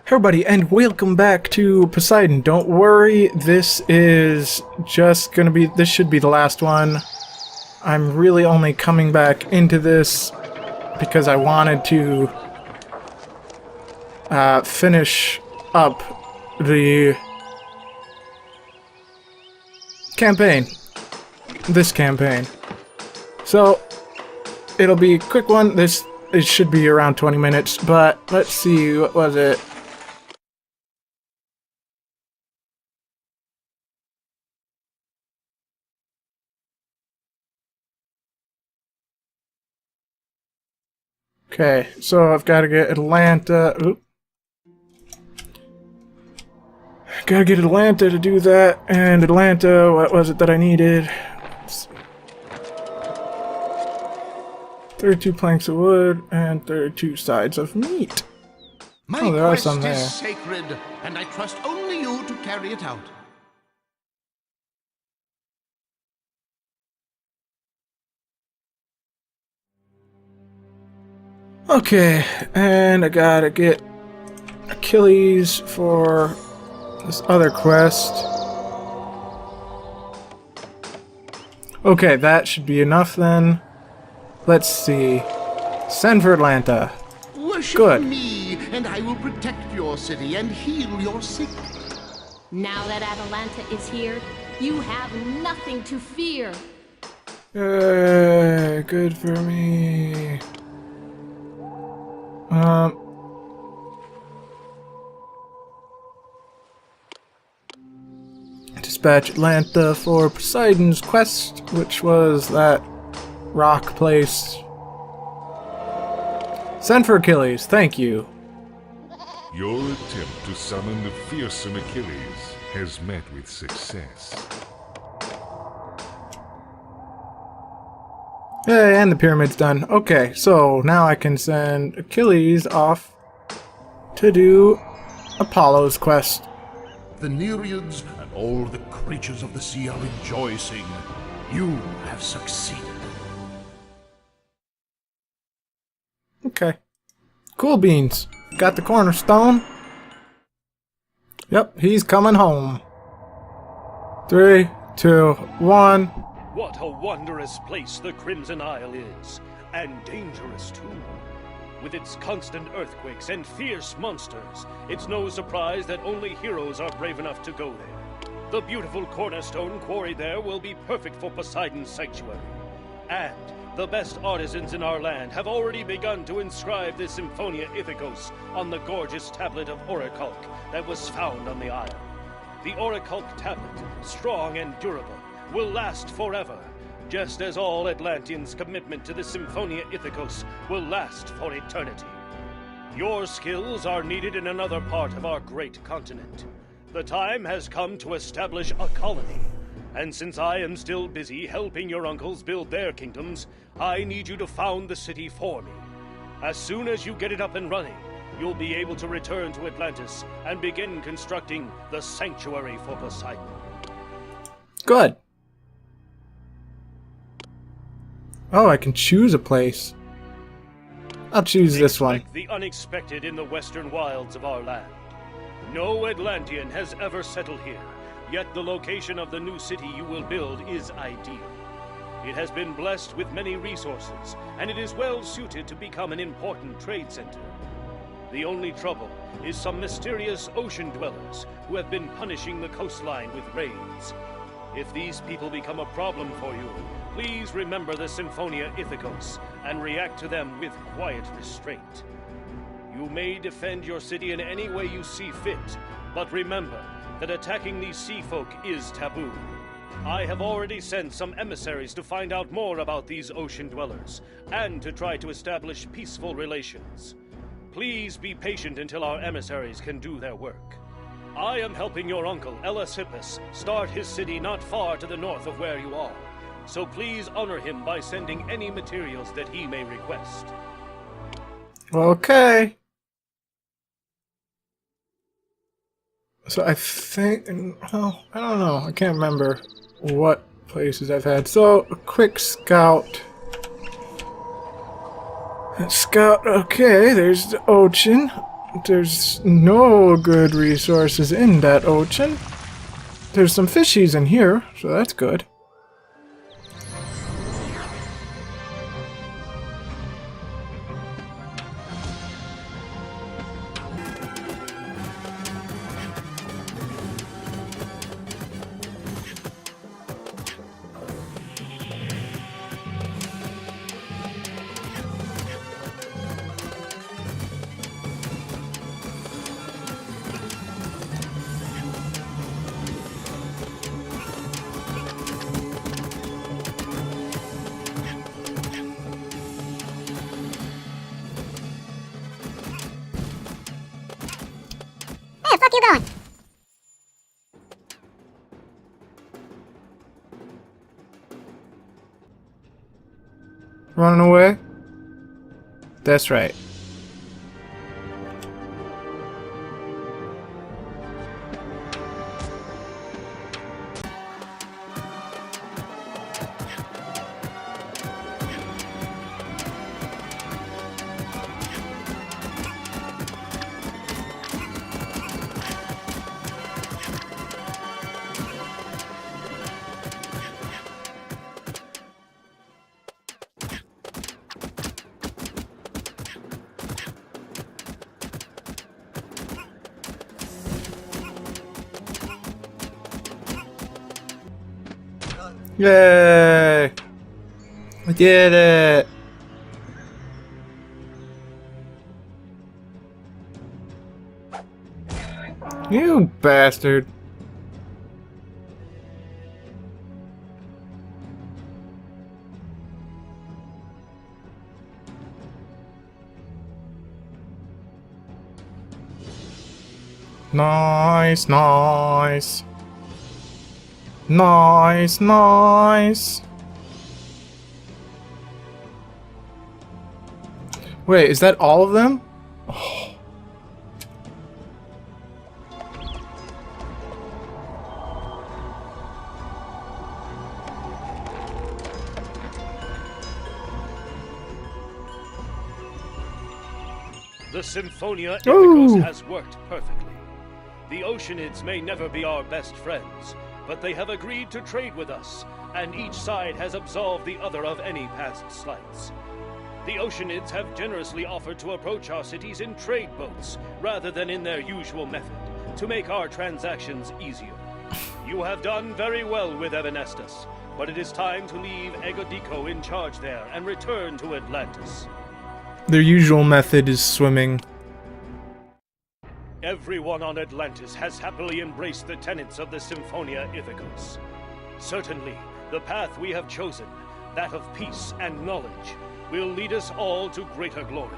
Everybody, and welcome back to Poseidon. Don't worry, this is just gonna be, this should be the last one. I'm really only coming back into this because I wanted to finish up the campaign. This campaign. So, it'll be a quick one. It should be around 20 minutes, but let's see, what was it? Okay, so I've got to get Atlanta. Oop. Gotta get Atlanta to do that, and Atlanta, what was it that I needed? 32 planks of wood and 32 sides of meat. My there are quest some there. is sacred, and I trust only you to carry it out. Okay, and I gotta get Achilles for this other quest. Okay, that should be enough then. Let's see. Send for Atlanta. Worship Good. me, and I will protect your city and heal your sick. Now that Atalanta is here, you have nothing to fear. Yay, good for me. Dispatch Atlanta for Poseidon's quest, which was that rock place. Send for Achilles, thank you. Your attempt to summon the fearsome Achilles has met with success. Hey, and the pyramid's done. Okay, so now I can send Achilles off to do Apollo's quest. The Nereids and all the creatures of the sea are rejoicing. You have succeeded. Okay. Cool beans. Got the cornerstone. Yep, he's coming home. 3, 2, 1. What a wondrous place the Crimson Isle is, and dangerous too. With its constant earthquakes and fierce monsters, it's no surprise that only heroes are brave enough to go there. The beautiful cornerstone quarried there will be perfect for Poseidon's sanctuary. And the best artisans in our land have already begun to inscribe the Symphonia Ithacos on the gorgeous tablet of orichalc that was found on the isle. The orichalc tablet, strong and durable, will last forever, just as all Atlanteans' commitment to the Symphonia Ithacos will last for eternity. Your skills are needed in another part of our great continent. The time has come to establish a colony, and since I am still busy helping your uncles build their kingdoms, I need you to found the city for me. As soon as you get it up and running, you'll be able to return to Atlantis and begin constructing the sanctuary for Poseidon. Good. Oh, I can choose a place. I'll choose this one. Expect the unexpected in the western wilds of our land. No Atlantean has ever settled here, yet the location of the new city you will build is ideal. It has been blessed with many resources, and it is well suited to become an important trade center. The only trouble is some mysterious ocean dwellers who have been punishing the coastline with raids. If these people become a problem for you, please remember the Symphonia Ithacos and react to them with quiet restraint. You may defend your city in any way you see fit, but remember that attacking these sea folk is taboo. I have already sent some emissaries to find out more about these ocean dwellers, and to try to establish peaceful relations. Please be patient until our emissaries can do their work. I am helping your uncle, Elasippus, start his city not far to the north of where you are, so please honor him by sending any materials that he may request. Okay. So I think, well, I don't know. I can't remember what places I've had. So, a quick scout. Scout, okay, there's the ocean. There's no good resources in that ocean. There's some fishies in here, so that's good. Where the fuck you going? Running away? That's right. Yay! I did it! You bastard! Nice, nice. Nice, nice. Wait, is that all of them? Oh. The Symphonia Ooh. Ithacos has worked perfectly. The Oceanids may never be our best friends, but they have agreed to trade with us, and each side has absolved the other of any past slights. The Oceanids have generously offered to approach our cities in trade boats, rather than in their usual method, to make our transactions easier. You have done very well with Evanestus, but it is time to leave Egodico in charge there and return to Atlantis. Their usual method is swimming. Everyone on Atlantis has happily embraced the tenets of the Symphonia Ithacos. Certainly, the path we have chosen, that of peace and knowledge, will lead us all to greater glory.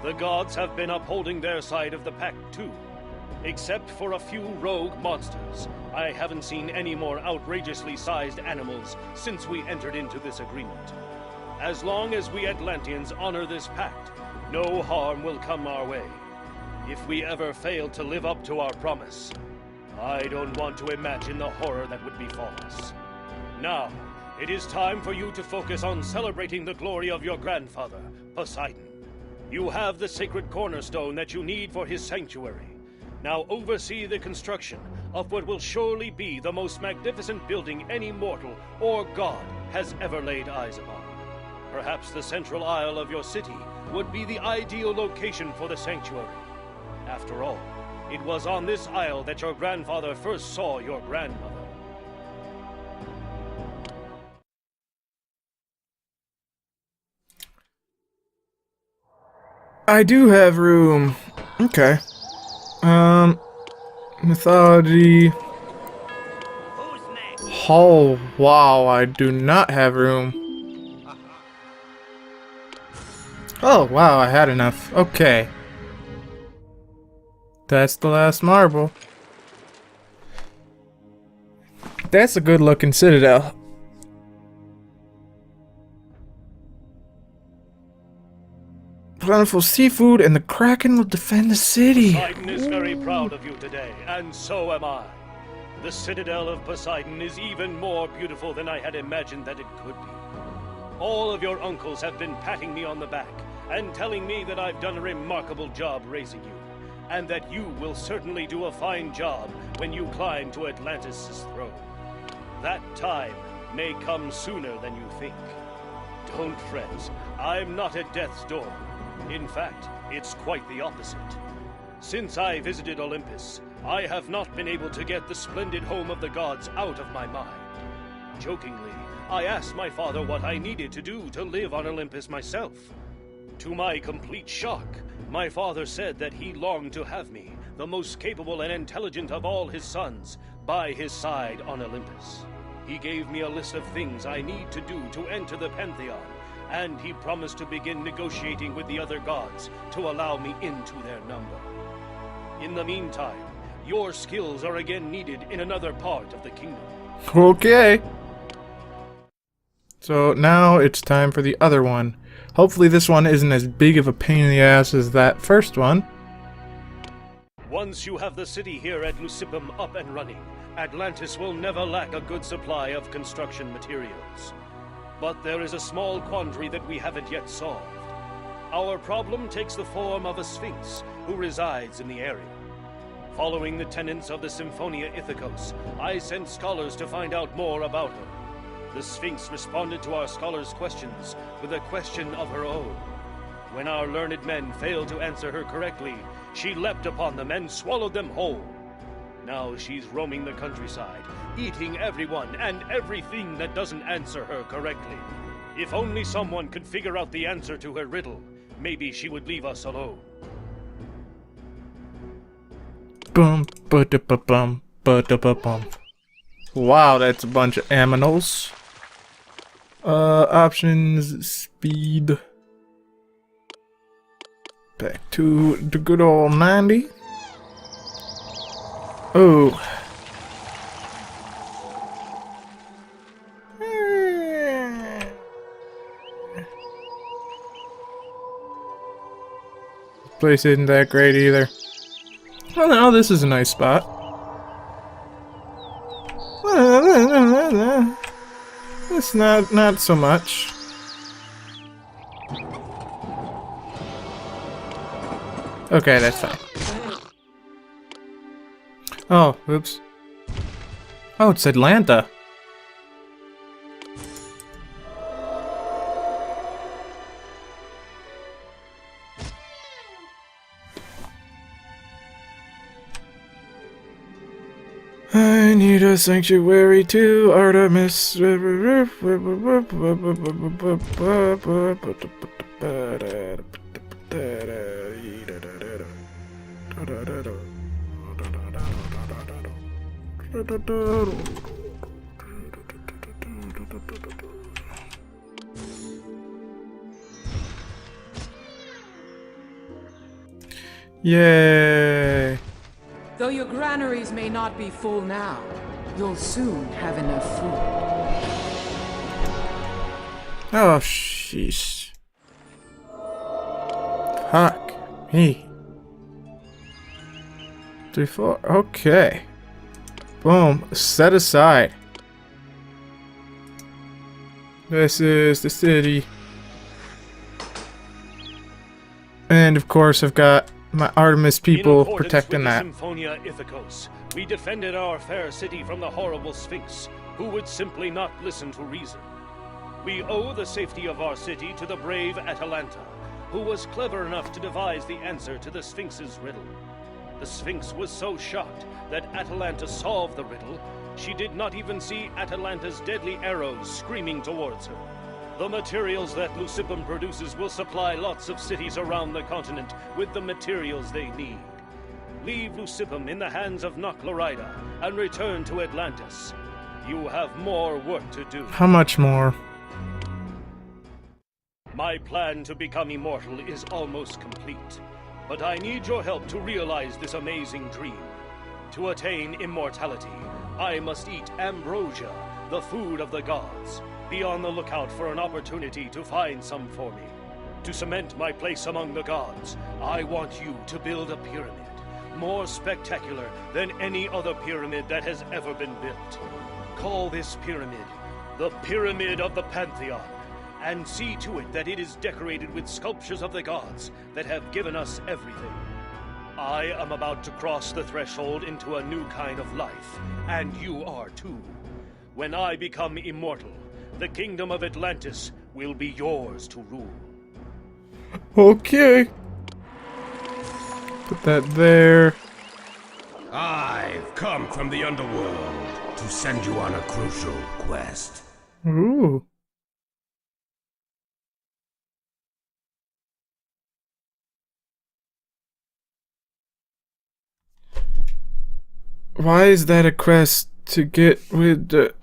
The gods have been upholding their side of the pact too. Except for a few rogue monsters, I haven't seen any more outrageously sized animals since we entered into this agreement. As long as we Atlanteans honor this pact, no harm will come our way. If we ever fail to live up to our promise, I don't want to imagine the horror that would befall us. Now, it is time for you to focus on celebrating the glory of your grandfather, Poseidon. You have the sacred cornerstone that you need for his sanctuary. Now oversee the construction of what will surely be the most magnificent building any mortal or god has ever laid eyes upon. Perhaps the central isle of your city would be the ideal location for the sanctuary. After all, it was on this isle that your grandfather first saw your grandmother. I do have room. Okay. Mythology. Oh, wow, I do not have room. Oh, wow, I had enough. Okay. That's the last marble. That's a good looking citadel. Plentiful seafood and the Kraken will defend the city. Poseidon is very proud of you today, and so am I. The citadel of Poseidon is even more beautiful than I had imagined that it could be. All of your uncles have been patting me on the back and telling me that I've done a remarkable job raising you. and that you will certainly do a fine job when you climb to Atlantis' throne. That time may come sooner than you think. Don't fret, I'm not at death's door. In fact, it's quite the opposite. Since I visited Olympus, I have not been able to get the splendid home of the gods out of my mind. Jokingly, I asked my father what I needed to do to live on Olympus myself. To my complete shock, my father said that he longed to have me, the most capable and intelligent of all his sons, by his side on Olympus. He gave me a list of things I need to do to enter the Pantheon, and he promised to begin negotiating with the other gods to allow me into their number. In the meantime, your skills are again needed in another part of the kingdom. Okay. So now it's time for the other one. Hopefully this one isn't as big of a pain in the ass as that first one. Once you have the city here at Lucippum up and running, Atlantis will never lack a good supply of construction materials. But there is a small quandary that we haven't yet solved. Our problem takes the form of a sphinx who resides in the area. Following the tenets of the Symphonia Ithacos, I sent scholars to find out more about her. The Sphinx responded to our scholars' questions with a question of her own. When our learned men failed to answer her correctly, she leapt upon them and swallowed them whole. Now she's roaming the countryside, eating everyone and everything that doesn't answer her correctly. If only someone could figure out the answer to her riddle, maybe she would leave us alone. Bum, ba-da-ba-bum, ba-da-ba-bum. Wow, that's a bunch of aminals. Options, speed. Back to the good old 90. Oh. This place isn't that great either. Well, no, this is a nice spot. It's not so much. Okay, that's fine. Oh, oops. Oh, it's Atlanta. I need a sanctuary to Artemis. Yay! Though your granaries may not be full now, you'll soon have enough food. Oh, sheesh. Fuck me. 3, 4. Okay. Boom. Set aside. This is the city. And of course, I've got my Artemis people protecting that. In accordance with the Symphonia Ithacos, we defended our fair city from the horrible Sphinx, who would simply not listen to reason. We owe the safety of our city to the brave Atalanta, who was clever enough to devise the answer to the Sphinx's riddle. The Sphinx was so shocked that Atalanta solved the riddle, she did not even see Atalanta's deadly arrows screaming towards her. The materials that Lucippum produces will supply lots of cities around the continent with the materials they need. Leave Lucippum in the hands of Noclorida and return to Atlantis. You have more work to do. How much more? My plan to become immortal is almost complete, but I need your help to realize this amazing dream. To attain immortality, I must eat ambrosia, the food of the gods. Be on the lookout for an opportunity to find some for me. To cement my place among the gods, I want you to build a pyramid, more spectacular than any other pyramid that has ever been built. Call this pyramid the Pyramid of the Pantheon, and see to it that it is decorated with sculptures of the gods that have given us everything. I am about to cross the threshold into a new kind of life, and you are too. When I become immortal, the kingdom of Atlantis will be yours to rule. Okay. Put that there. I've come from the underworld to send you on a crucial quest. Ooh. Why is that a quest to get with the...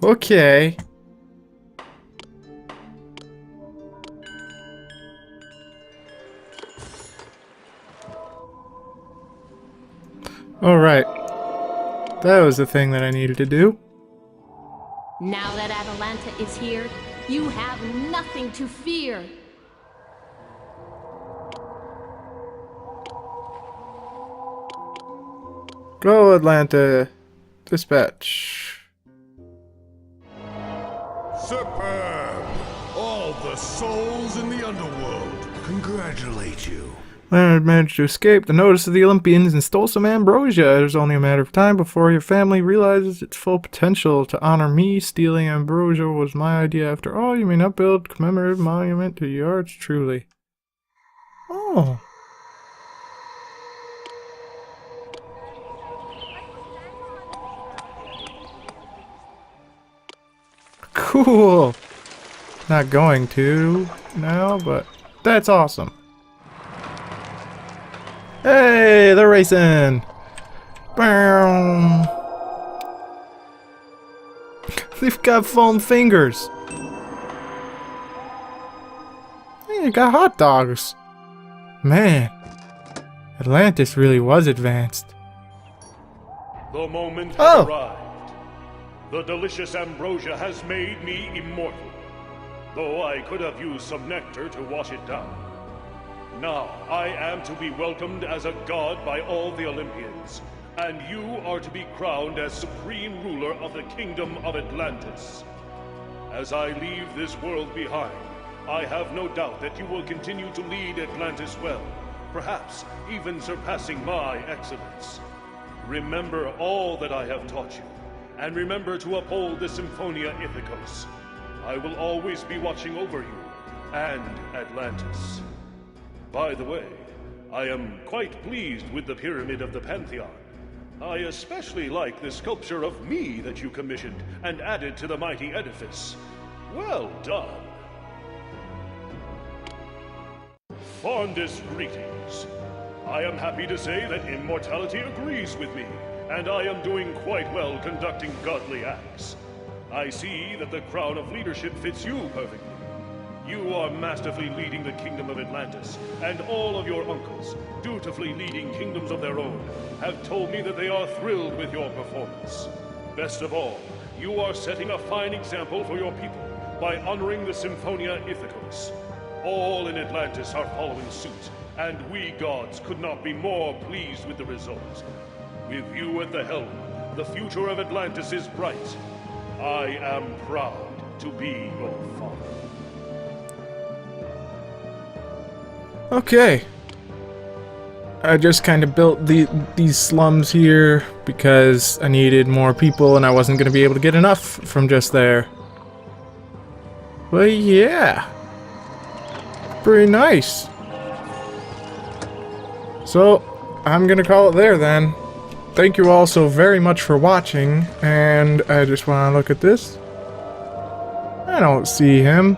Okay. Alright. That was the thing that I needed to do. Now that Atalanta is here, you have nothing to fear. Go, Atlanta. Dispatch. Superb! All the souls in the underworld congratulate you. Leonard managed to escape the notice of the Olympians and stole some ambrosia. It was only a matter of time before your family realizes its full potential. To honor me, stealing ambrosia was my idea. After all, you may not build a commemorative monument to yours truly. Oh. Cool. Not going to now, but that's awesome. Hey, they're racing! Boom! They've got foam fingers! Hey, they got hot dogs! Man, Atlantis really was advanced. The moment has Oh. arrived. The delicious ambrosia has made me immortal, though I could have used some nectar to wash it down. Now, I am to be welcomed as a god by all the Olympians, and you are to be crowned as supreme ruler of the kingdom of Atlantis. As I leave this world behind, I have no doubt that you will continue to lead Atlantis well, perhaps even surpassing my excellence. Remember all that I have taught you, and remember to uphold the Symphonia Ithacos. I will always be watching over you and Atlantis. By the way, I am quite pleased with the Pyramid of the Pantheon. I especially like the sculpture of me that you commissioned and added to the mighty edifice. Well done. Fondest greetings. I am happy to say that immortality agrees with me, and I am doing quite well conducting godly acts. I see that the crown of leadership fits you perfectly. You are masterfully leading the kingdom of Atlantis, and all of your uncles, dutifully leading kingdoms of their own, have told me that they are thrilled with your performance. Best of all, you are setting a fine example for your people by honoring the Symphonia Ithacos. All in Atlantis are following suit, and we gods could not be more pleased with the result. With you at the helm, the future of Atlantis is bright. I am proud to be your father. Okay. I just kind of built these slums here because I needed more people and I wasn't going to be able to get enough from just there. But yeah. Pretty nice. So, I'm going to call it there then. Thank you all so very much for watching, and I just want to look at this. I don't see him.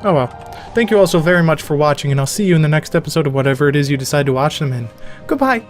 Oh well. Thank you all so very much for watching, and I'll see you in the next episode of whatever it is you decide to watch them in. Goodbye!